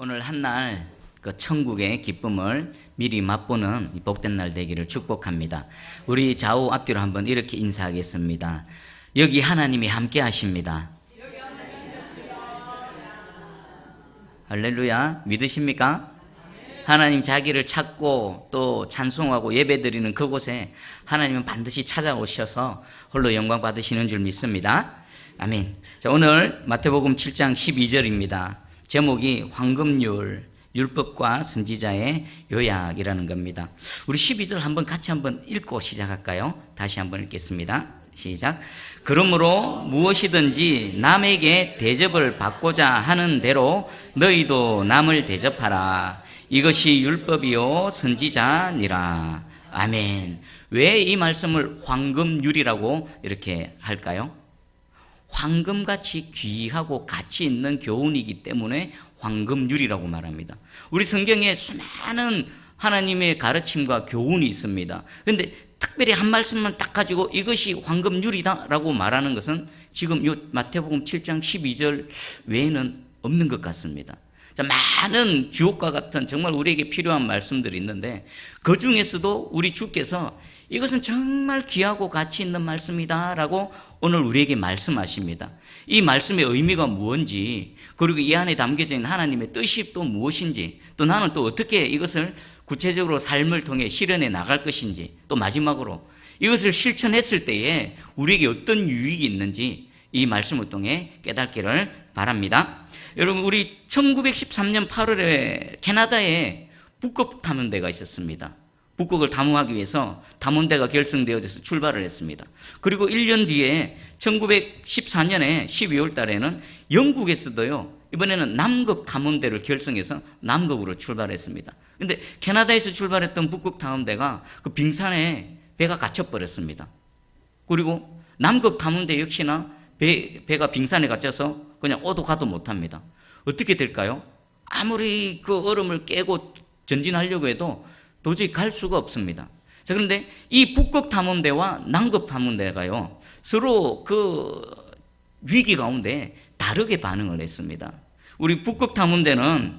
오늘 한날 그 천국의 기쁨을 미리 맛보는 이 복된 날 되기를 축복합니다. 우리 좌우 앞뒤로 한번 이렇게 인사하겠습니다. 여기 하나님이 함께 하십니다. 할렐루야. 믿으십니까? 하나님 자기를 찾고 또 찬송하고 예배드리는 그곳에 하나님은 반드시 찾아오셔서 홀로 영광 받으시는 줄 믿습니다. 아멘. 자, 오늘 마태복음 7장 12절입니다. 제목이 황금률, 율법과 선지자의 요약이라는 겁니다. 우리 12절 한번 같이 한번 읽고 시작할까요? 다시 한번 읽겠습니다. 시작. 그러므로 무엇이든지 남에게 대접을 받고자 하는 대로 너희도 남을 대접하라. 이것이 율법이요 선지자니라. 아멘. 왜 이 말씀을 황금률이라고 이렇게 할까요? 황금같이 귀하고 가치 있는 교훈이기 때문에 황금률이라고 말합니다. 우리 성경에 수많은 하나님의 가르침과 교훈이 있습니다. 그런데 특별히 한 말씀만 딱 가지고 이것이 황금률이다라고 말하는 것은 지금 이 마태복음 7장 12절 외에는 없는 것 같습니다. 자, 많은 주옥과 같은 정말 우리에게 필요한 말씀들이 있는데 그 중에서도 우리 주께서 이것은 정말 귀하고 가치 있는 말씀이다 라고 오늘 우리에게 말씀하십니다. 이 말씀의 의미가 무엇인지, 그리고 이 안에 담겨져 있는 하나님의 뜻이 또 무엇인지, 또 나는 또 어떻게 이것을 구체적으로 삶을 통해 실현해 나갈 것인지, 또 마지막으로 이것을 실천했을 때에 우리에게 어떤 유익이 있는지 이 말씀을 통해 깨닫기를 바랍니다. 여러분, 우리 1913년 8월에 캐나다에 북극 탐험대가 있었습니다. 북극을 탐험하기 위해서 탐험대가 결성되어져서 출발을 했습니다. 그리고 1년 뒤에 1914년에 12월 달에는 영국에서도요, 이번에는 남극 탐험대를 결성해서 남극으로 출발했습니다. 그런데 캐나다에서 출발했던 북극 탐험대가 그 빙산에 배가 갇혀버렸습니다. 그리고 남극 탐험대 역시나 배가 빙산에 갇혀서 그냥 오도 가도 못합니다. 어떻게 될까요? 아무리 그 얼음을 깨고 전진하려고 해도 도저히 갈 수가 없습니다. 자, 그런데 이 북극 탐험대와 남극 탐험대가요, 서로 그 위기 가운데 다르게 반응을 했습니다. 우리 북극 탐험대는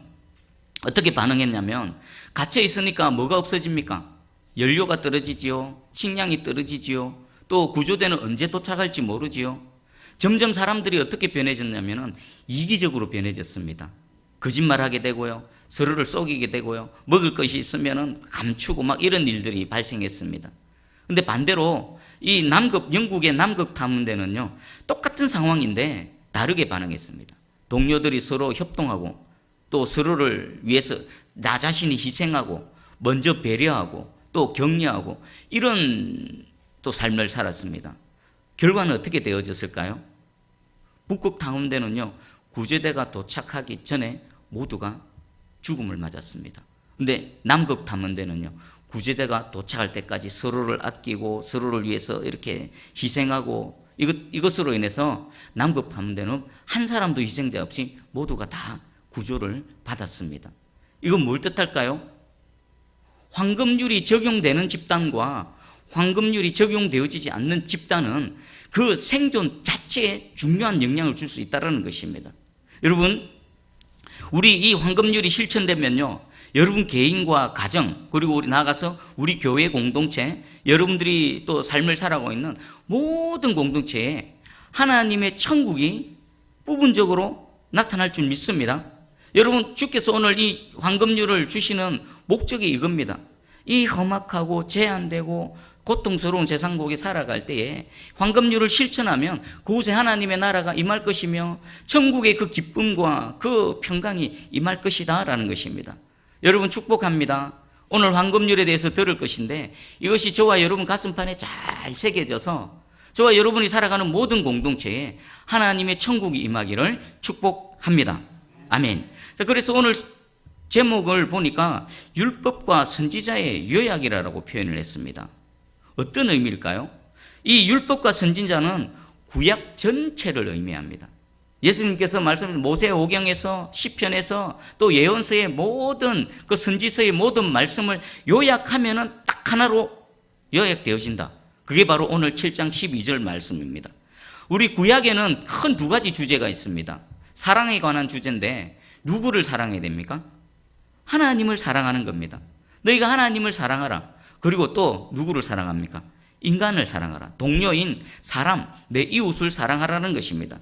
어떻게 반응했냐면, 갇혀 있으니까 뭐가 없어집니까? 연료가 떨어지지요, 식량이 떨어지지요, 또 구조대는 언제 도착할지 모르지요. 점점 사람들이 어떻게 변해졌냐면 이기적으로 변해졌습니다. 거짓말하게 되고요, 서로를 속이게 되고요, 먹을 것이 있으면 감추고 막 이런 일들이 발생했습니다. 근데 반대로 이 영국의 남극 탐험대는요, 똑같은 상황인데 다르게 반응했습니다. 동료들이 서로 협동하고 또 서로를 위해서 나 자신이 희생하고 먼저 배려하고 또 격려하고 이런 또 삶을 살았습니다. 결과는 어떻게 되어졌을까요? 북극 탐험대는요, 구조대가 도착하기 전에 모두가 죽음을 맞았습니다. 근데 남극 탐험대는요, 구조대가 도착할 때까지 서로를 아끼고 서로를 위해서 이렇게 희생하고 이것으로 인해서 남극 탐험대는 한 사람도 희생자 없이 모두가 다 구조를 받았습니다. 이건 뭘 뜻할까요? 황금률이 적용되는 집단과 황금률이 적용되어지지 않는 집단은 그 생존 자체에 중요한 영향을 줄 수 있다는 것입니다. 여러분, 우리 이 황금률이 실천되면요, 여러분 개인과 가정, 그리고 우리 나가서 우리 교회 공동체, 여러분들이 또 삶을 살아가고 있는 모든 공동체에 하나님의 천국이 부분적으로 나타날 줄 믿습니다. 여러분, 주께서 오늘 이 황금률을 주시는 목적이 이겁니다. 이 험악하고 제한되고 고통스러운 세상 속에 살아갈 때에 황금률을 실천하면 그곳에 하나님의 나라가 임할 것이며 천국의 그 기쁨과 그 평강이 임할 것이다 라는 것입니다. 여러분, 축복합니다. 오늘 황금률에 대해서 들을 것인데 이것이 저와 여러분 가슴판에 잘 새겨져서 저와 여러분이 살아가는 모든 공동체에 하나님의 천국이 임하기를 축복합니다. 아멘. 자, 그래서 오늘 제목을 보니까 율법과 선지자의 요약이라고 표현을 했습니다. 어떤 의미일까요? 이 율법과 선지자는 구약 전체를 의미합니다. 예수님께서 말씀하신 모세오경에서 시편에서 또 예언서의 모든 그 선지서의 모든 말씀을 요약하면은 딱 하나로 요약되어진다. 그게 바로 오늘 7장 12절 말씀입니다. 우리 구약에는 큰 두 가지 주제가 있습니다. 사랑에 관한 주제인데 누구를 사랑해야 됩니까? 하나님을 사랑하는 겁니다. 너희가 하나님을 사랑하라. 그리고 또 누구를 사랑합니까? 인간을 사랑하라. 동료인 사람, 내 이웃을 사랑하라는 것입니다.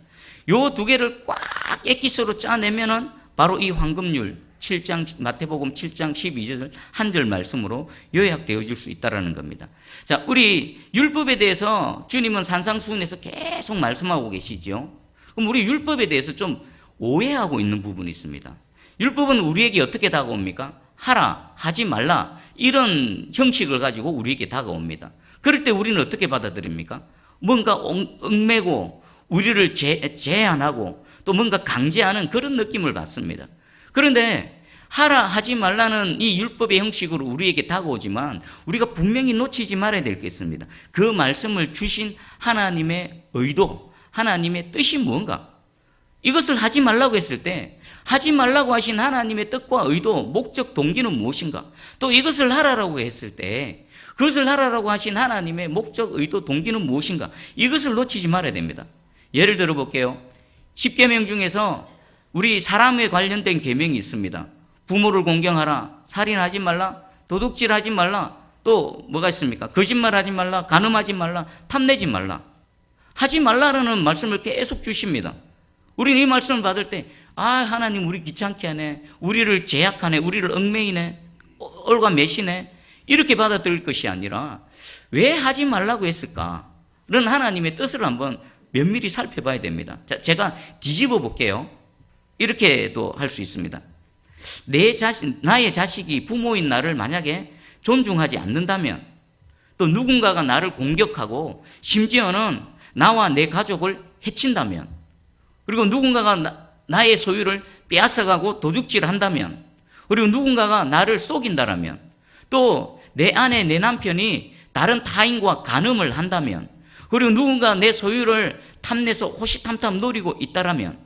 요 두 개를 꽉 액기스로 짜내면은 바로 이 황금률 7장 마태복음 7장 12절 한 절 말씀으로 요약되어질 수 있다라는 겁니다. 자, 우리 율법에 대해서 주님은 산상수훈에서 계속 말씀하고 계시죠. 그럼 우리 율법에 대해서 좀 오해하고 있는 부분이 있습니다. 율법은 우리에게 어떻게 다가옵니까? 하라, 하지 말라, 이런 형식을 가지고 우리에게 다가옵니다. 그럴 때 우리는 어떻게 받아들입니까? 뭔가 얽매고 우리를 제한하고 또 뭔가 강제하는 그런 느낌을 받습니다. 그런데 하라, 하지 말라는 이 율법의 형식으로 우리에게 다가오지만 우리가 분명히 놓치지 말아야 될 게 있습니다. 그 말씀을 주신 하나님의 의도, 하나님의 뜻이 무언가? 이것을 하지 말라고 했을 때 하지 말라고 하신 하나님의 뜻과 의도, 목적, 동기는 무엇인가? 또 이것을 하라라고 했을 때 그것을 하라라고 하신 하나님의 목적, 의도, 동기는 무엇인가? 이것을 놓치지 말아야 됩니다. 예를 들어 볼게요. 10계명 중에서 우리 사람에 관련된 계명이 있습니다. 부모를 공경하라, 살인하지 말라, 도둑질하지 말라, 또 뭐가 있습니까? 거짓말하지 말라, 간음하지 말라, 탐내지 말라. 하지 말라라는 말씀을 계속 주십니다. 우리는 이 말씀을 받을 때 하나님 우리 귀찮게 하네, 우리를 제약하네, 우리를 얽매이네, 올가매시네, 이렇게 받아들일 것이 아니라 왜 하지 말라고 했을까? 는 하나님의 뜻을 한번 면밀히 살펴봐야 됩니다. 자, 제가 뒤집어 볼게요. 이렇게도 할 수 있습니다. 나의 자식이 부모인 나를 만약에 존중하지 않는다면, 또 누군가가 나를 공격하고 심지어는 나와 내 가족을 해친다면, 그리고 누군가가 나의 소유를 빼앗아가고 도둑질한다면, 그리고 누군가가 나를 속인다라면, 또 내 아내, 내 남편이 다른 타인과 간음을 한다면, 그리고 누군가 내 소유를 탐내서 호시탐탐 노리고 있다라면,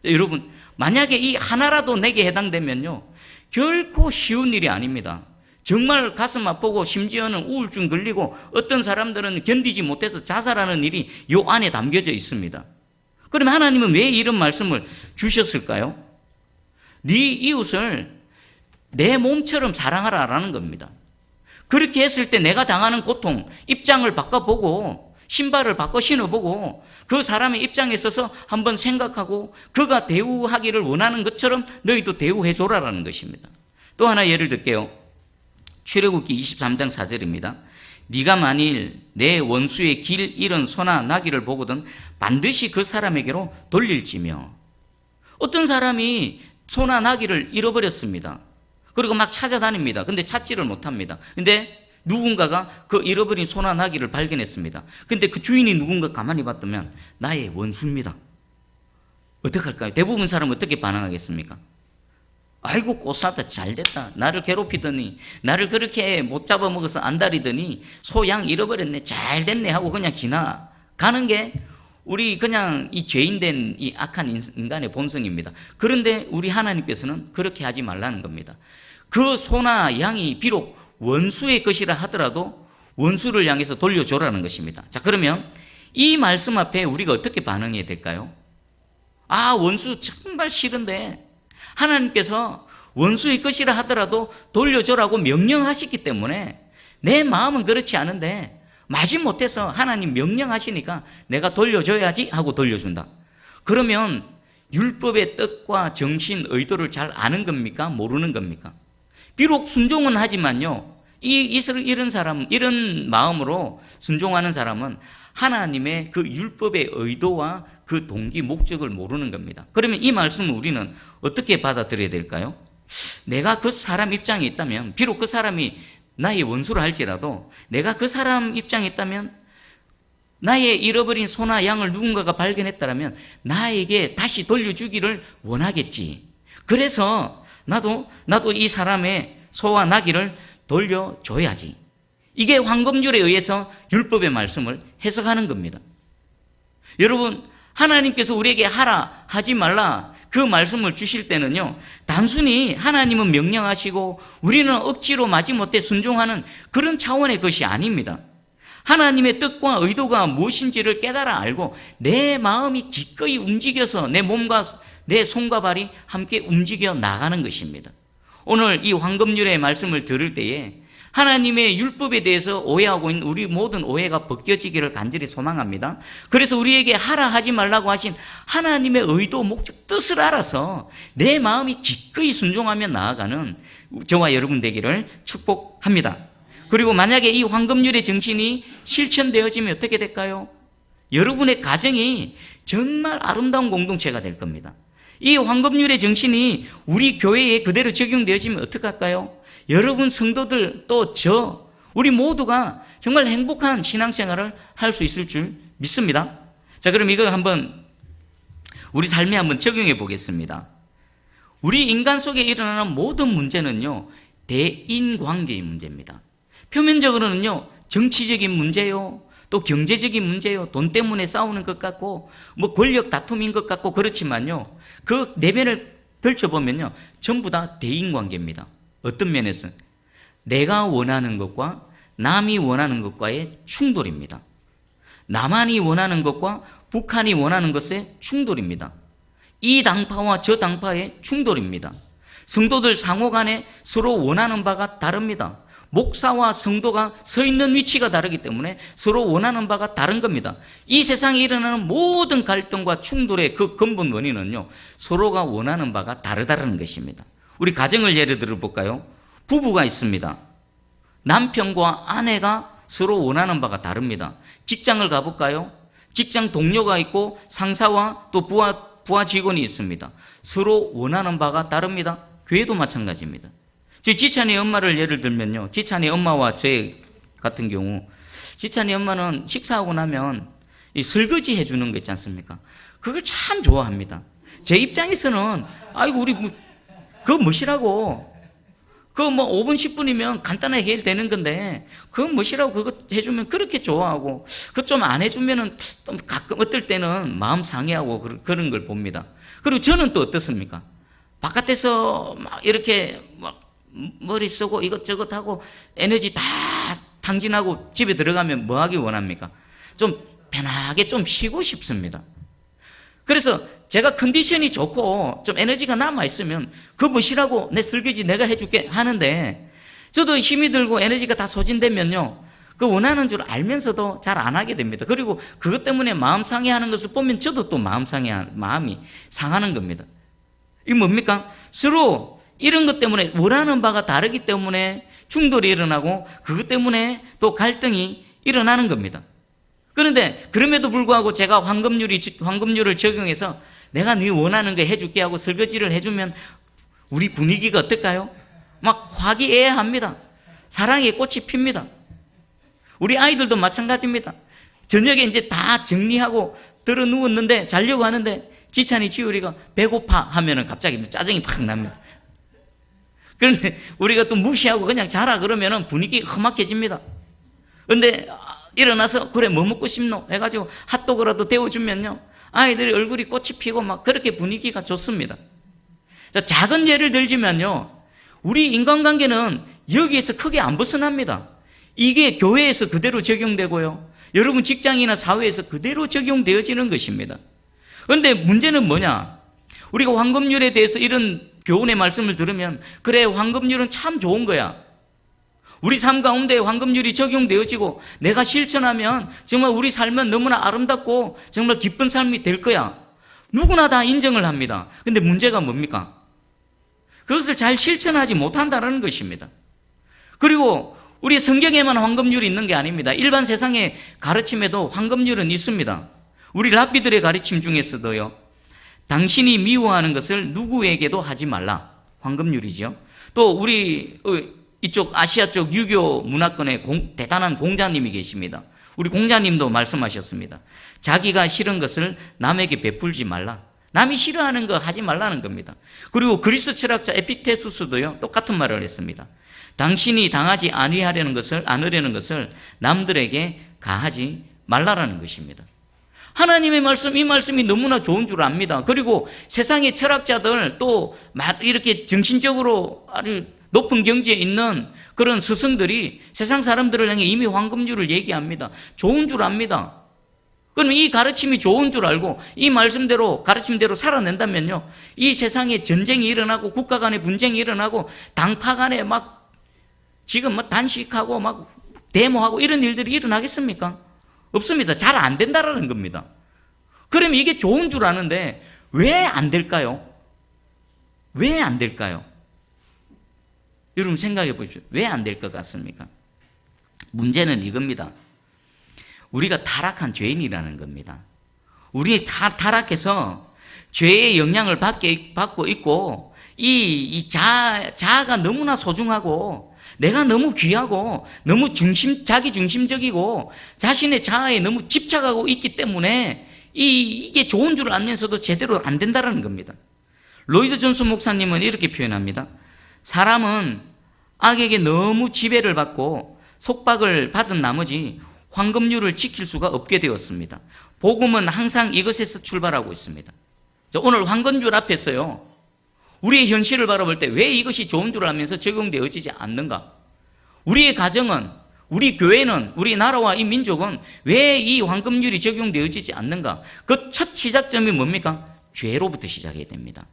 여러분 만약에 이 하나라도 내게 해당되면요 결코 쉬운 일이 아닙니다. 정말 가슴 아프고 심지어는 우울증 걸리고 어떤 사람들은 견디지 못해서 자살하는 일이 요 안에 담겨져 있습니다. 그러면 하나님은 왜 이런 말씀을 주셨을까요? 네 이웃을 내 몸처럼 사랑하라라는 겁니다. 그렇게 했을 때 내가 당하는 고통, 입장을 바꿔보고 신발을 바꿔 신어보고 그 사람의 입장에 서서 한번 생각하고 그가 대우하기를 원하는 것처럼 너희도 대우해줘라라는 것입니다. 또 하나 예를 들게요. 출애굽기 23장 4절입니다. 네가 만일 내 원수의 길 잃은 소나 나귀를 보거든 반드시 그 사람에게로 돌릴지며. 어떤 사람이 소나 나귀를 잃어버렸습니다. 그리고 막 찾아다닙니다. 근데 찾지를 못합니다. 근데 누군가가 그 잃어버린 소나 나귀를 발견했습니다. 근데 그 주인이 누군가 가만히 봤다면 나의 원수입니다. 어떡할까요? 대부분 사람은 어떻게 반응하겠습니까? 아이고 꼬싸다, 잘됐다. 나를 괴롭히더니, 나를 그렇게 못 잡아먹어서 안달이더니 소, 양 잃어버렸네, 잘됐네 하고 그냥 지나가는 게 우리 그냥 이 죄인된 이 악한 인간의 본성입니다. 그런데 우리 하나님께서는 그렇게 하지 말라는 겁니다. 그 소나 양이 비록 원수의 것이라 하더라도 원수를 향해서 돌려줘라는 것입니다. 자, 그러면 이 말씀 앞에 우리가 어떻게 반응해야 될까요? 원수 정말 싫은데 하나님께서 원수의 것이라 하더라도 돌려줘라고 명령하셨기 때문에 내 마음은 그렇지 않은데 마지못해서 하나님 명령하시니까 내가 돌려줘야지 하고 돌려준다. 그러면 율법의 뜻과 정신, 의도를 잘 아는 겁니까? 모르는 겁니까? 비록 순종은 하지만요, 이런 사람, 이런 마음으로 순종하는 사람은 하나님의 그 율법의 의도와 그 동기, 목적을 모르는 겁니다. 그러면 이 말씀을 우리는 어떻게 받아들여야 될까요? 내가 그 사람 입장에 있다면, 비록 그 사람이 나의 원수를 할지라도 내가 그 사람 입장에 있다면 나의 잃어버린 소나 양을 누군가가 발견했다면 나에게 다시 돌려주기를 원하겠지. 그래서 나도 이 사람의 소와 나귀를 돌려줘야지. 이게 황금줄에 의해서 율법의 말씀을 해석하는 겁니다. 여러분, 하나님께서 우리에게 하라, 하지 말라 그 말씀을 주실 때는요, 단순히 하나님은 명령하시고 우리는 억지로 마지못해 순종하는 그런 차원의 것이 아닙니다. 하나님의 뜻과 의도가 무엇인지를 깨달아 알고 내 마음이 기꺼이 움직여서 내 몸과 내 손과 발이 함께 움직여 나가는 것입니다. 오늘 이 황금률의 말씀을 들을 때에 하나님의 율법에 대해서 오해하고 있는 우리 모든 오해가 벗겨지기를 간절히 소망합니다. 그래서 우리에게 하라 하지 말라고 하신 하나님의 의도, 목적, 뜻을 알아서 내 마음이 기꺼이 순종하며 나아가는 저와 여러분 되기를 축복합니다. 그리고 만약에 이 황금률의 정신이 실천되어지면 어떻게 될까요? 여러분의 가정이 정말 아름다운 공동체가 될 겁니다. 이 황금률의 정신이 우리 교회에 그대로 적용되어지면 어떡할까요? 여러분 성도들 또 우리 모두가 정말 행복한 신앙생활을 할 수 있을 줄 믿습니다. 자, 그럼 이거 한번 우리 삶에 한번 적용해 보겠습니다. 우리 인간 속에 일어나는 모든 문제는요, 대인관계의 문제입니다. 표면적으로는요, 정치적인 문제요, 또 경제적인 문제요, 돈 때문에 싸우는 것 같고, 권력 다툼인 것 같고, 그렇지만요, 그 내면을 들춰보면요, 전부 다 대인관계입니다. 어떤 면에서? 내가 원하는 것과 남이 원하는 것과의 충돌입니다. 남한이 원하는 것과 북한이 원하는 것의 충돌입니다. 이 당파와 저 당파의 충돌입니다. 성도들 상호 간에 서로 원하는 바가 다릅니다. 목사와 성도가 서 있는 위치가 다르기 때문에 서로 원하는 바가 다른 겁니다. 이 세상에 일어나는 모든 갈등과 충돌의 그 근본 원인은요, 서로가 원하는 바가 다르다는 것입니다. 우리 가정을 예를 들어 볼까요? 부부가 있습니다. 남편과 아내가 서로 원하는 바가 다릅니다. 직장을 가볼까요? 직장 동료가 있고 상사와 또 부하 직원이 있습니다. 서로 원하는 바가 다릅니다. 교회도 마찬가지입니다. 저희 지찬이 엄마를 예를 들면요, 지찬이 엄마와 저 같은 경우, 지찬이 엄마는 식사하고 나면 이 설거지 해주는 거 있지 않습니까? 그걸 참 좋아합니다. 제 입장에서는 아이고 우리 그거 뭐시라고, 그거 5분 10분이면 간단하게 해결되는 건데 그거 뭐시라고 그거 해주면 그렇게 좋아하고, 그거 좀 안 해주면은 또 가끔 어떨 때는 마음 상해하고 그런 걸 봅니다. 그리고 저는 또 어떻습니까? 바깥에서 막 이렇게 막 머리 쓰고 이것저것 하고 에너지 다 탕진하고 집에 들어가면 뭐 하기 원합니까? 좀 편하게 좀 쉬고 싶습니다. 그래서 제가 컨디션이 좋고 좀 에너지가 남아있으면 그거 뭐시라고 내 설거지 내가 해줄게 하는데, 저도 힘이 들고 에너지가 다 소진되면요, 그 원하는 줄 알면서도 잘 안 하게 됩니다. 그리고 그것 때문에 마음 상해하는 것을 보면 저도 또 마음이 상하는 겁니다. 이게 뭡니까? 서로 이런 것 때문에 원하는 바가 다르기 때문에 충돌이 일어나고 그것 때문에 또 갈등이 일어나는 겁니다. 그런데 그럼에도 불구하고 제가 황금률을 적용해서 내가 네 원하는 거 해줄게 하고 설거지를 해주면 우리 분위기가 어떨까요? 막 화기애애합니다. 사랑의 꽃이 핍니다. 우리 아이들도 마찬가지입니다. 저녁에 이제 다 정리하고 들어 누웠는데 자려고 하는데 지찬이 지우리가 배고파 하면은 갑자기 짜증이 팍 납니다. 그런데 우리가 또 무시하고 그냥 자라 그러면은 분위기가 험악해집니다. 근데 일어나서 그래 뭐 먹고 싶노 해가지고 핫도그라도 데워주면요, 아이들이 얼굴이 꽃이 피고 막 그렇게 분위기가 좋습니다. 자, 작은 예를 들자면요, 우리 인간관계는 여기에서 크게 안 벗어납니다. 이게 교회에서 그대로 적용되고요, 여러분 직장이나 사회에서 그대로 적용되어지는 것입니다. 그런데 문제는 뭐냐? 우리가 황금률에 대해서 이런 교훈의 말씀을 들으면 그래 황금률은 참 좋은 거야, 우리 삶 가운데 황금률이 적용되어지고 내가 실천하면 정말 우리 삶은 너무나 아름답고 정말 기쁜 삶이 될 거야, 누구나 다 인정을 합니다. 근데 문제가 뭡니까? 그것을 잘 실천하지 못한다는 것입니다. 그리고 우리 성경에만 황금률이 있는 게 아닙니다. 일반 세상의 가르침에도 황금률은 있습니다. 우리 랍비들의 가르침 중에서도요, 당신이 미워하는 것을 누구에게도 하지 말라, 황금률이죠. 또 우리 이쪽 아시아 쪽 유교 문화권에 대단한 공자님이 계십니다. 우리 공자님도 말씀하셨습니다. 자기가 싫은 것을 남에게 베풀지 말라, 남이 싫어하는 거 하지 말라는 겁니다. 그리고 그리스 철학자 에픽테투스도요, 똑같은 말을 했습니다. 당신이 당하지 않으려는 것을 남들에게 가하지 말라라는 것입니다. 하나님의 말씀, 이 말씀이 너무나 좋은 줄 압니다. 그리고 세상의 철학자들 또 이렇게 정신적으로 아주 높은 경지에 있는 그런 스승들이 세상 사람들을 향해 이미 황금률을 얘기합니다. 좋은 줄 압니다. 그럼 이 가르침이 좋은 줄 알고 이 말씀대로 가르침대로 살아낸다면요, 이 세상에 전쟁이 일어나고 국가 간에 분쟁이 일어나고 당파 간에 막 지금 뭐 단식하고 막 데모하고 이런 일들이 일어나겠습니까? 없습니다. 잘 안 된다라는 겁니다. 그러면 이게 좋은 줄 아는데 왜 안 될까요? 왜 안 될까요? 여러분 생각해 보십시오. 왜 안 될 것 같습니까? 문제는 이겁니다. 우리가 타락한 죄인이라는 겁니다. 우리 다 타락해서 죄의 영향을 받고 있고 이 자아가 너무나 소중하고 내가 너무 귀하고 너무 자기 중심적이고 자신의 자아에 너무 집착하고 있기 때문에 이게 좋은 줄 알면서도 제대로 안 된다는 겁니다. 로이드 존슨 목사님은 이렇게 표현합니다. 사람은 악에게 너무 지배를 받고 속박을 받은 나머지 황금률을 지킬 수가 없게 되었습니다. 복음은 항상 이것에서 출발하고 있습니다. 오늘 황금률 앞에서요, 우리의 현실을 바라볼 때 왜 이것이 좋은 줄 알면서 적용되어지지 않는가? 우리의 가정은, 우리 교회는, 우리 나라와 이 민족은 왜 이 황금률이 적용되어지지 않는가? 그 첫 시작점이 뭡니까? 죄로부터 시작해야 됩니다.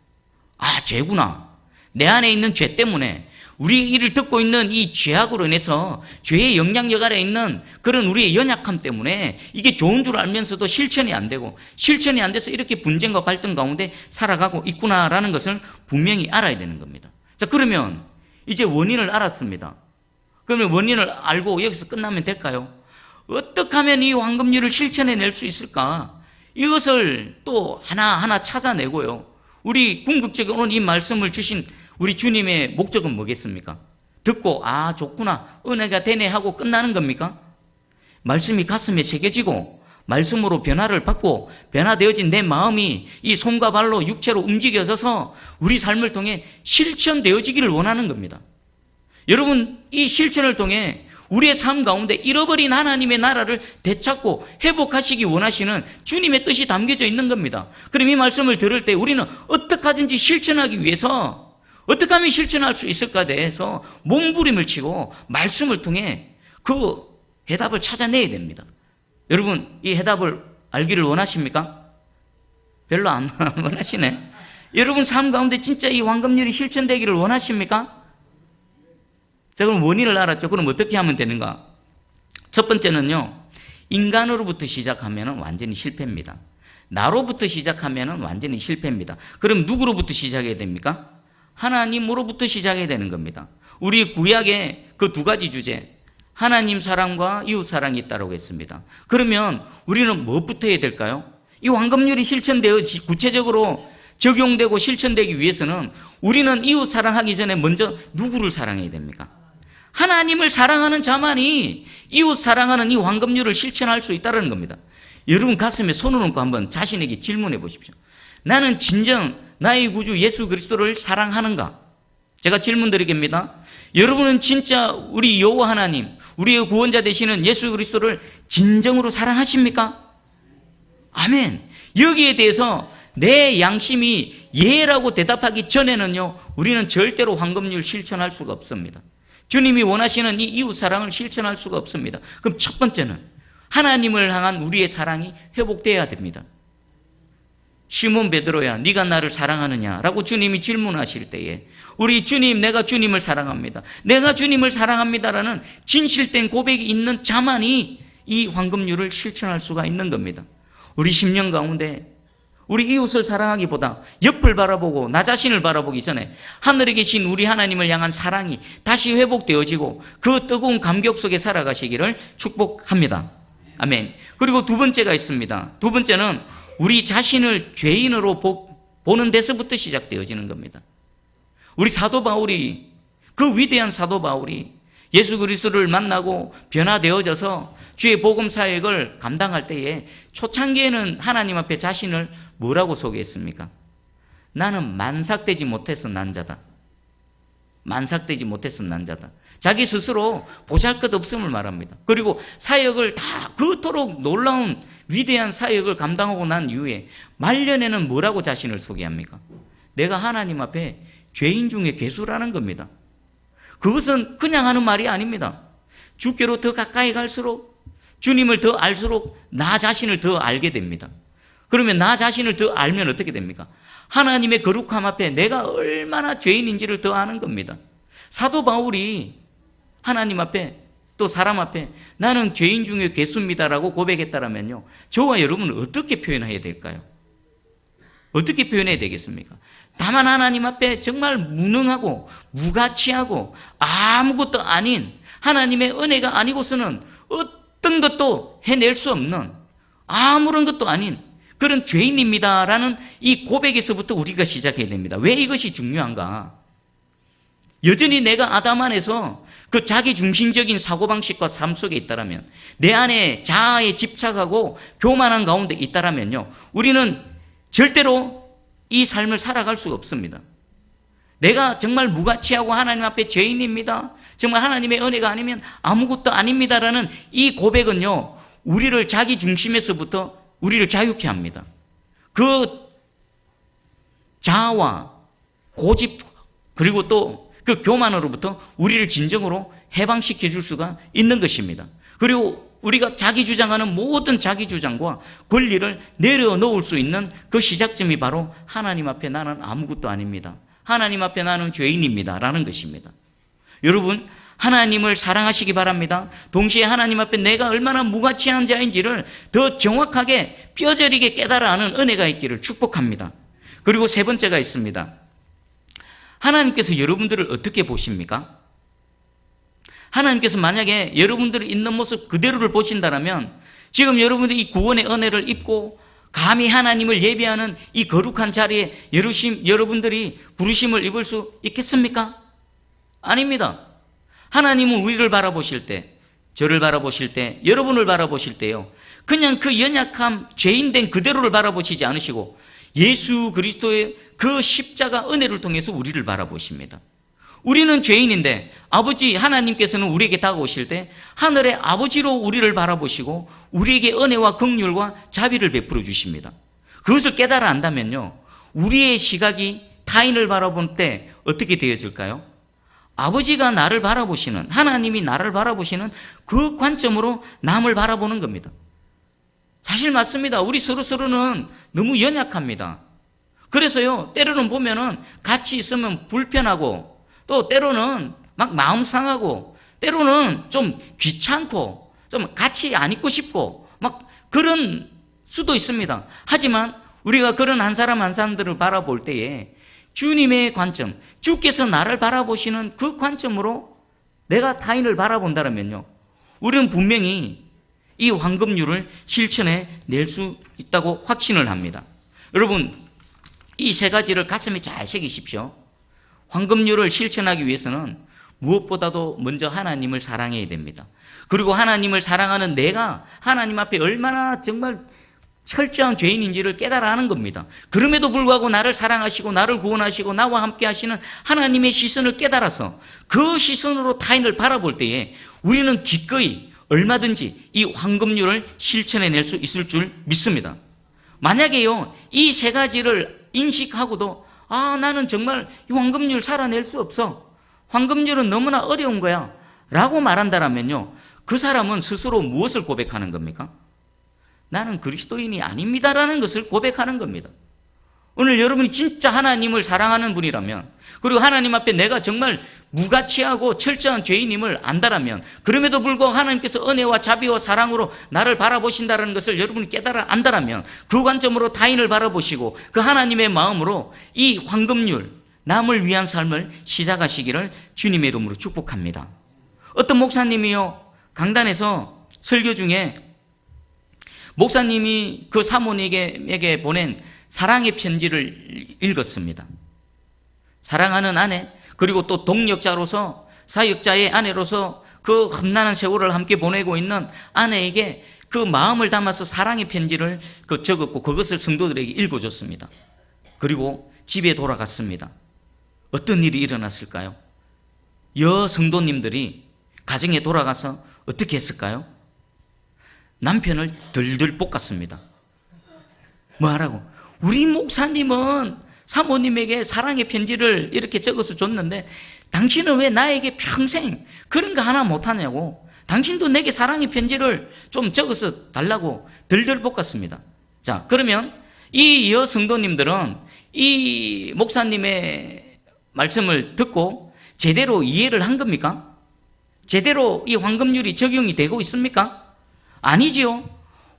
아, 죄구나. 내 안에 있는 죄 때문에 우리 이를 듣고 있는 이 죄악으로 인해서 죄의 영향력 아래 있는 그런 우리의 연약함 때문에 이게 좋은 줄 알면서도 실천이 안 되고 실천이 안 돼서 이렇게 분쟁과 갈등 가운데 살아가고 있구나라는 것을 분명히 알아야 되는 겁니다. 자, 그러면 이제 원인을 알았습니다. 그러면 원인을 알고 여기서 끝나면 될까요? 어떻게 하면 이 황금률을 실천해낼 수 있을까? 이것을 또 하나하나 찾아내고요. 우리 궁극적인 오늘 이 말씀을 주신 우리 주님의 목적은 뭐겠습니까? 듣고 아 좋구나 은혜가 되네 하고 끝나는 겁니까? 말씀이 가슴에 새겨지고 말씀으로 변화를 받고 변화되어진 내 마음이 이 손과 발로 육체로 움직여져서 우리 삶을 통해 실천되어지기를 원하는 겁니다. 여러분, 이 실천을 통해 우리의 삶 가운데 잃어버린 하나님의 나라를 되찾고 회복하시기 원하시는 주님의 뜻이 담겨져 있는 겁니다. 그럼 이 말씀을 들을 때 우리는 어떻게 하든지 실천하기 위해서 어떻게 하면 실천할 수 있을까에 대해서 몸부림을 치고 말씀을 통해 그 해답을 찾아내야 됩니다. 여러분, 이 해답을 알기를 원하십니까? 별로 안 원하시네. 여러분 삶 가운데 진짜 이 황금률이 실천되기를 원하십니까? 자, 그럼 원인을 알았죠. 그럼 어떻게 하면 되는가? 첫 번째는요, 인간으로부터 시작하면 완전히 실패입니다. 나로부터 시작하면 완전히 실패입니다. 그럼 누구로부터 시작해야 됩니까? 하나님으로부터 시작해야 되는 겁니다. 우리 구약에 그 두 가지 주제, 하나님 사랑과 이웃 사랑이 있다고 했습니다. 그러면 우리는 무엇부터 해야 될까요? 이 황금률이 실천되어 구체적으로 적용되고 실천되기 위해서는 우리는 이웃 사랑하기 전에 먼저 누구를 사랑해야 됩니까? 하나님을 사랑하는 자만이 이웃 사랑하는 이 황금률을 실천할 수 있다는 겁니다. 여러분 가슴에 손을 얹고 한번 자신에게 질문해 보십시오. 나는 진정 나의 구주 예수 그리스도를 사랑하는가? 제가 질문 드리겠습니다. 여러분은 진짜 우리 여호와 하나님, 우리의 구원자 되시는 예수 그리스도를 진정으로 사랑하십니까? 아멘. 여기에 대해서 내 양심이 예라고 대답하기 전에는요, 우리는 절대로 황금률 실천할 수가 없습니다. 주님이 원하시는 이 이웃 사랑을 실천할 수가 없습니다. 그럼 첫 번째는 하나님을 향한 우리의 사랑이 회복되어야 됩니다. 시몬 베드로야, 네가 나를 사랑하느냐라고 주님이 질문하실 때에 우리 주님, 내가 주님을 사랑합니다. 내가 주님을 사랑합니다라는 진실된 고백이 있는 자만이 이 황금률을 실천할 수가 있는 겁니다. 우리 심령 가운데 우리 이웃을 사랑하기보다 옆을 바라보고 나 자신을 바라보기 전에 하늘에 계신 우리 하나님을 향한 사랑이 다시 회복되어지고 그 뜨거운 감격 속에 살아가시기를 축복합니다. 아멘. 그리고 두 번째가 있습니다. 두 번째는 우리 자신을 죄인으로 보는 데서부터 시작되어지는 겁니다. 우리 사도 바울이, 그 위대한 사도 바울이 예수 그리스도를 만나고 변화되어져서 주의 복음 사역을 감당할 때에 초창기에는 하나님 앞에 자신을 뭐라고 소개했습니까? 나는 만삭되지 못해서 난 자다. 만삭되지 못해서 난 자다. 자기 스스로 보잘것없음을 말합니다. 그리고 사역을 다 그토록 놀라운 위대한 사역을 감당하고 난 이후에 말년에는 뭐라고 자신을 소개합니까? 내가 하나님 앞에 죄인 중에 괴수라는 겁니다. 그것은 그냥 하는 말이 아닙니다. 주께로 더 가까이 갈수록 주님을 더 알수록 나 자신을 더 알게 됩니다. 그러면 나 자신을 더 알면 어떻게 됩니까? 하나님의 거룩함 앞에 내가 얼마나 죄인인지를 더 아는 겁니다. 사도 바울이 하나님 앞에 또 사람 앞에 나는 죄인 중에 괴수입니다라고 고백했다라면요, 저와 여러분은 어떻게 표현해야 될까요? 어떻게 표현해야 되겠습니까? 다만 하나님 앞에 정말 무능하고 무가치하고 아무것도 아닌, 하나님의 은혜가 아니고서는 어떤 것도 해낼 수 없는, 아무런 것도 아닌 그런 죄인입니다라는 이 고백에서부터 우리가 시작해야 됩니다. 왜 이것이 중요한가? 여전히 내가 아담 안에서 그 자기 중심적인 사고방식과 삶 속에 있다라면, 내 안에 자아에 집착하고 교만한 가운데 있다라면요, 우리는 절대로 이 삶을 살아갈 수가 없습니다. 내가 정말 무가치하고 하나님 앞에 죄인입니다, 정말 하나님의 은혜가 아니면 아무것도 아닙니다라는 이 고백은요, 우리를 자기 중심에서부터 우리를 자유케 합니다. 그 자아와 고집 그리고 또 그 교만으로부터 우리를 진정으로 해방시켜 줄 수가 있는 것입니다. 그리고 우리가 자기 주장하는 모든 자기 주장과 권리를 내려놓을 수 있는 그 시작점이 바로 하나님 앞에 나는 아무것도 아닙니다, 하나님 앞에 나는 죄인입니다 라는 것입니다. 여러분, 하나님을 사랑하시기 바랍니다. 동시에 하나님 앞에 내가 얼마나 무가치한 자인지를 더 정확하게 뼈저리게 깨달아 아는 은혜가 있기를 축복합니다. 그리고 세 번째가 있습니다. 하나님께서 여러분들을 어떻게 보십니까? 하나님께서 만약에 여러분들이 있는 모습 그대로를 보신다면, 지금 여러분들이 이 구원의 은혜를 입고 감히 하나님을 예배하는 이 거룩한 자리에 여러분들이 부르심을 입을 수 있겠습니까? 아닙니다. 하나님은 우리를 바라보실 때, 저를 바라보실 때, 여러분을 바라보실 때요, 그냥 그 연약함, 죄인된 그대로를 바라보시지 않으시고 예수 그리스도의 그 십자가 은혜를 통해서 우리를 바라보십니다. 우리는 죄인인데 아버지 하나님께서는 우리에게 다가오실 때 하늘의 아버지로 우리를 바라보시고 우리에게 은혜와 긍휼과 자비를 베풀어 주십니다. 그것을 깨달아 안다면요, 우리의 시각이 타인을 바라볼 때 어떻게 되어질까요? 아버지가 나를 바라보시는, 하나님이 나를 바라보시는 그 관점으로 남을 바라보는 겁니다. 사실 맞습니다. 우리 서로서로는 너무 연약합니다. 그래서요, 때로는 보면은 같이 있으면 불편하고, 또 때로는 막 마음 상하고, 때로는 좀 귀찮고, 좀 같이 안 있고 싶고, 막 그런 수도 있습니다. 하지만 우리가 그런 한 사람 한 사람들을 바라볼 때에 주님의 관점, 주께서 나를 바라보시는 그 관점으로 내가 타인을 바라본다면요, 우리는 분명히 이 황금률을 실천해 낼 수 있다고 확신을 합니다. 여러분, 이 세 가지를 가슴에 잘 새기십시오. 황금률을 실천하기 위해서는 무엇보다도 먼저 하나님을 사랑해야 됩니다. 그리고 하나님을 사랑하는 내가 하나님 앞에 얼마나 정말 철저한 죄인인지를 깨달아 하는 겁니다. 그럼에도 불구하고 나를 사랑하시고 나를 구원하시고 나와 함께 하시는 하나님의 시선을 깨달아서 그 시선으로 타인을 바라볼 때에 우리는 기꺼이 얼마든지 이 황금률을 실천해낼 수 있을 줄 믿습니다. 만약에요, 이 세 가지를 인식하고도 나는 정말 이 황금률 살아낼 수 없어, 황금률은 너무나 어려운 거야 라고 말한다면요, 그 사람은 스스로 무엇을 고백하는 겁니까? 나는 그리스도인이 아닙니다라는 것을 고백하는 겁니다. 오늘 여러분이 진짜 하나님을 사랑하는 분이라면, 그리고 하나님 앞에 내가 정말 무가치하고 철저한 죄인임을 안다라면, 그럼에도 불구하고 하나님께서 은혜와 자비와 사랑으로 나를 바라보신다는 것을 여러분이 깨달아 안다라면, 그 관점으로 타인을 바라보시고 그 하나님의 마음으로 이 황금률, 남을 위한 삶을 시작하시기를 주님의 이름으로 축복합니다. 어떤 목사님이요, 강단에서 설교 중에 목사님이 그 사모님에게 보낸 사랑의 편지를 읽었습니다. 사랑하는 아내, 그리고 또 동력자로서, 사역자의 아내로서 그 험난한 세월을 함께 보내고 있는 아내에게 그 마음을 담아서 사랑의 편지를 적었고 그것을 성도들에게 읽어줬습니다. 그리고 집에 돌아갔습니다. 어떤 일이 일어났을까요? 성도님들이 가정에 돌아가서 어떻게 했을까요? 남편을 들들 볶았습니다. 뭐하라고? 우리 목사님은 사모님에게 사랑의 편지를 이렇게 적어서 줬는데 당신은 왜 나에게 평생 그런 거 하나 못하냐고, 당신도 내게 사랑의 편지를 좀 적어서 달라고 덜덜 볶았습니다. 자, 그러면 이 여성도님들은 이 목사님의 말씀을 듣고 제대로 이해를 한 겁니까? 제대로 이 황금률이 적용이 되고 있습니까? 아니지요.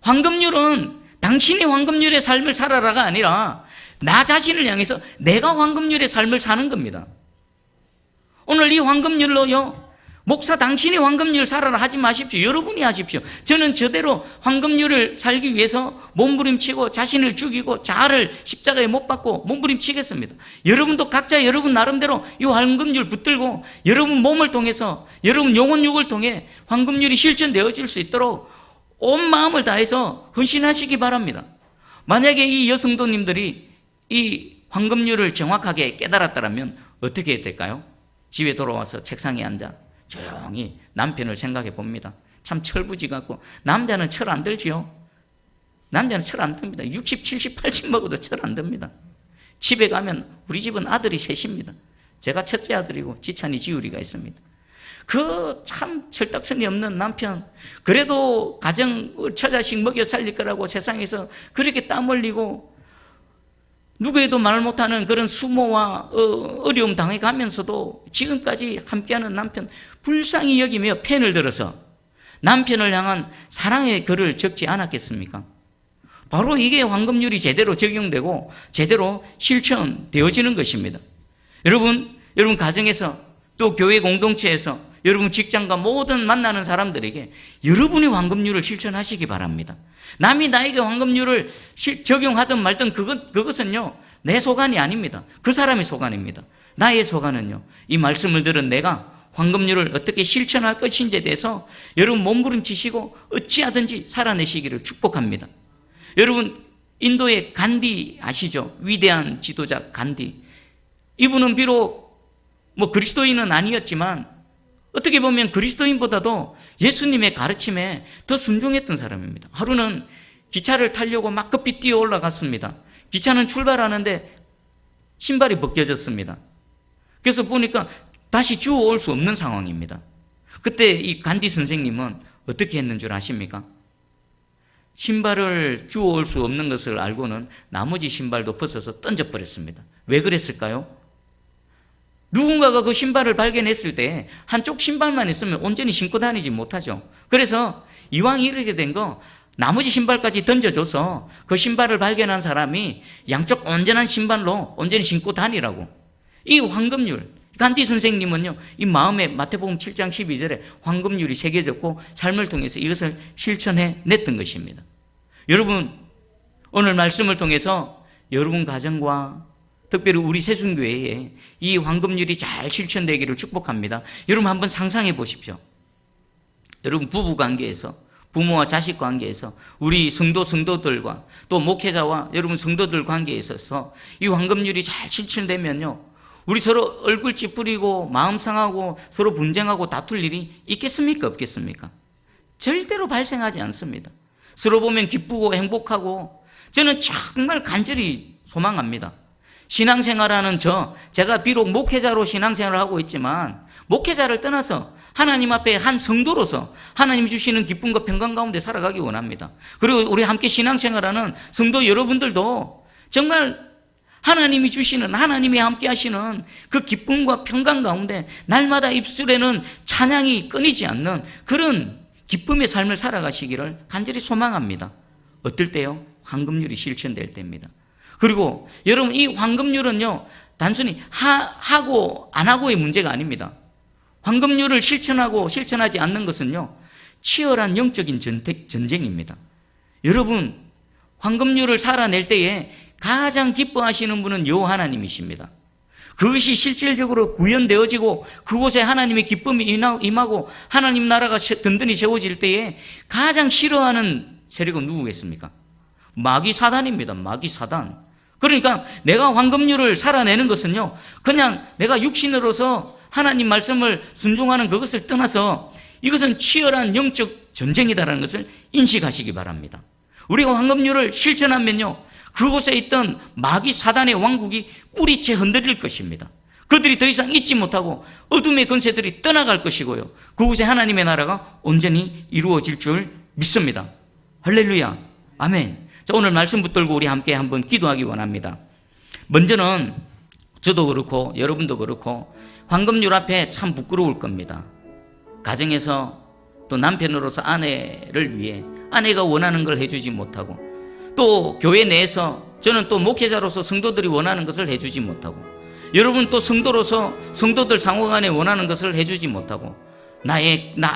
황금률은 당신이 황금률의 삶을 살아라가 아니라 나 자신을 향해서 내가 황금률의 삶을 사는 겁니다. 오늘 이 황금률로요, 목사 당신이 황금률 살아라 하지 마십시오. 여러분이 하십시오. 저는 저대로 황금률을 살기 위해서 몸부림치고 자신을 죽이고 자아를 십자가에 못 박고 몸부림치겠습니다. 여러분도 각자 여러분 나름대로 이 황금률 붙들고 여러분 몸을 통해서 여러분 영혼육을 통해 황금률이 실천되어질 수 있도록 온 마음을 다해서 헌신하시기 바랍니다. 만약에 이 여성도님들이 이 황금률을 정확하게 깨달았다면 어떻게 해야 될까요? 집에 돌아와서 책상에 앉아 조용히 남편을 생각해 봅니다. 참 철부지 같고, 남자는 철 안 들지요? 남자는 철 안 듭니다. 60, 70, 80 먹어도 철 안 듭니다. 집에 가면 우리 집은 아들이 셋입니다. 제가 첫째 아들이고 지찬이 지우리가 있습니다. 그 참 철딱선이 없는 남편, 그래도 가정을 처자식 먹여 살릴 거라고 세상에서 그렇게 땀 흘리고 누구에도 말 못하는 그런 수모와 어려움 당해가면서도 지금까지 함께하는 남편 불쌍히 여기며 펜을 들어서 남편을 향한 사랑의 글을 적지 않았겠습니까? 바로 이게 황금률이 제대로 적용되고 제대로 실천되어지는 것입니다. 여러분 가정에서 또 교회 공동체에서 여러분 직장과 모든 만나는 사람들에게 여러분의 황금률을 실천하시기 바랍니다. 남이 나에게 황금률을 적용하든 말든 그것은요 내 소관이 아닙니다. 그 사람의 소관입니다. 나의 소관은요, 이 말씀을 들은 내가 황금률을 어떻게 실천할 것인지에 대해서 여러분 몸부림치시고 어찌하든지 살아내시기를 축복합니다. 여러분 인도의 간디 아시죠? 위대한 지도자 간디. 이분은 비록 그리스도인은 아니었지만 어떻게 보면 그리스도인보다도 예수님의 가르침에 더 순종했던 사람입니다. 하루는 기차를 타려고 막 급히 뛰어 올라갔습니다. 기차는 출발하는데 신발이 벗겨졌습니다. 그래서 보니까 다시 주워올 수 없는 상황입니다. 그때 이 간디 선생님은 어떻게 했는 줄 아십니까? 신발을 주워올 수 없는 것을 알고는 나머지 신발도 벗어서 던져버렸습니다. 왜 그랬을까요? 누군가가 그 신발을 발견했을 때 한쪽 신발만 있으면 온전히 신고 다니지 못하죠. 그래서 이왕 이렇게 된 거 나머지 신발까지 던져줘서 그 신발을 발견한 사람이 양쪽 온전한 신발로 온전히 신고 다니라고. 이 황금률, 간디 선생님은요, 이 마음에 마태복음 7장 12절에 황금률이 새겨졌고 삶을 통해서 이것을 실천해 냈던 것입니다. 여러분, 오늘 말씀을 통해서 여러분 가정과 특별히 우리 새순교회에 이 황금률이 잘 실천되기를 축복합니다. 여러분 한번 상상해 보십시오. 여러분 부부 관계에서, 부모와 자식 관계에서, 우리 성도들과 또 목회자와 여러분 성도들 관계에 있어서 이 황금률이 잘 실천되면요, 우리 서로 얼굴 찌푸리고 마음 상하고 서로 분쟁하고 다툴 일이 있겠습니까? 없겠습니까? 절대로 발생하지 않습니다. 서로 보면 기쁘고 행복하고, 저는 정말 간절히 소망합니다. 신앙생활하는 제가 비록 목회자로 신앙생활을 하고 있지만 목회자를 떠나서 하나님 앞에 한 성도로서 하나님 주시는 기쁨과 평강 가운데 살아가기 원합니다. 그리고 우리 함께 신앙생활하는 성도 여러분들도 정말 하나님이 주시는, 하나님이 함께 하시는 그 기쁨과 평강 가운데 날마다 입술에는 찬양이 끊이지 않는 그런 기쁨의 삶을 살아가시기를 간절히 소망합니다. 어떨 때요? 황금률이 실천될 때입니다. 그리고 여러분 이 황금률은요, 단순히 하고 안 하고의 문제가 아닙니다. 황금률을 실천하고 실천하지 않는 것은요, 치열한 영적인 전쟁입니다. 여러분, 황금률을 살아낼 때에 가장 기뻐하시는 분은 여호와 하나님이십니다. 그것이 실질적으로 구현되어지고 그곳에 하나님의 기쁨이 임하고 하나님 나라가 든든히 세워질 때에 가장 싫어하는 세력은 누구겠습니까? 마귀 사단입니다. 마귀 사단. 그러니까 내가 황금률을 살아내는 것은요, 그냥 내가 육신으로서 하나님 말씀을 순종하는 그것을 떠나서 이것은 치열한 영적 전쟁이다라는 것을 인식하시기 바랍니다. 우리가 황금률을 실천하면요, 그곳에 있던 마귀 사단의 왕국이 뿌리채 흔들릴 것입니다. 그들이 더 이상 잊지 못하고 어둠의 권세들이 떠나갈 것이고요. 그곳에 하나님의 나라가 온전히 이루어질 줄 믿습니다. 할렐루야. 아멘. 자, 오늘 말씀 붙들고 우리 함께 한번 기도하기 원합니다. 먼저는 저도 그렇고 여러분도 그렇고 황금률 앞에 참 부끄러울 겁니다. 가정에서 또 남편으로서 아내를 위해 아내가 원하는 걸 해주지 못하고, 또 교회 내에서 저는 또 목회자로서 성도들이 원하는 것을 해주지 못하고, 여러분 또 성도로서 성도들 상호간에 원하는 것을 해주지 못하고,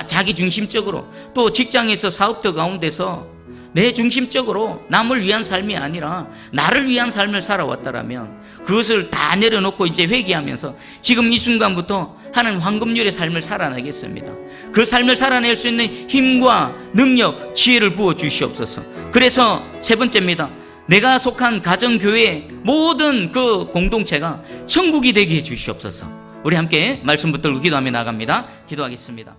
자기 중심적으로, 또 직장에서 사업터 가운데서 내 중심적으로 남을 위한 삶이 아니라 나를 위한 삶을 살아왔다라면 그것을 다 내려놓고 이제 회개하면서 지금 이 순간부터 하는 황금률의 삶을 살아내겠습니다. 그 삶을 살아낼 수 있는 힘과 능력, 지혜를 부어 주시옵소서. 그래서 세 번째입니다. 내가 속한 가정교회 모든 그 공동체가 천국이 되게 해 주시옵소서. 우리 함께 말씀 붙들고 기도하며 나갑니다. 기도하겠습니다.